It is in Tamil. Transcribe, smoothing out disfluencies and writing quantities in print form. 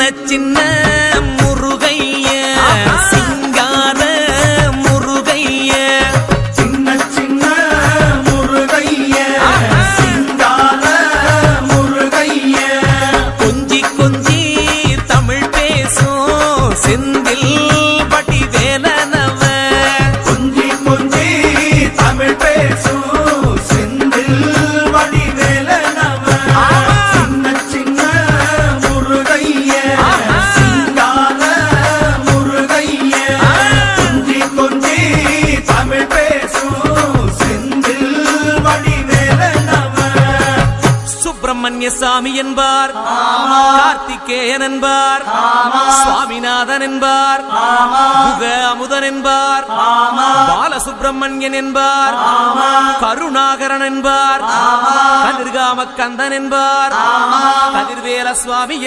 சின்ன முருகைய சிங்கார முருகைய சின்ன சின்ன முருகைய சிங்கார முருகைய கொஞ்சி கொஞ்சி தமிழ் பேசும் செந்தில் பட்டி வேலனவ கொஞ்சி கொஞ்சி தமிழ் பேசும் செந்தில் படி வேலனவ சின்ன சின்ன முருகைய சிங்கார முருகைய கொஞ்சி கொஞ்சி தமிழ் பேசும் செந்தில் படி வேலனவ சுப்பிரமணிய சாமி என்பார் கார்த்திகேயன் என்பார் சுவாமிநாதன் என்பார் முக அமுதன் என்பார் பாலசுப்பிரமணியன் என்பார் கருணாகரன் என்பார் கதிர்காம கந்தன் என்பார் கதிர்வேல சுவாமி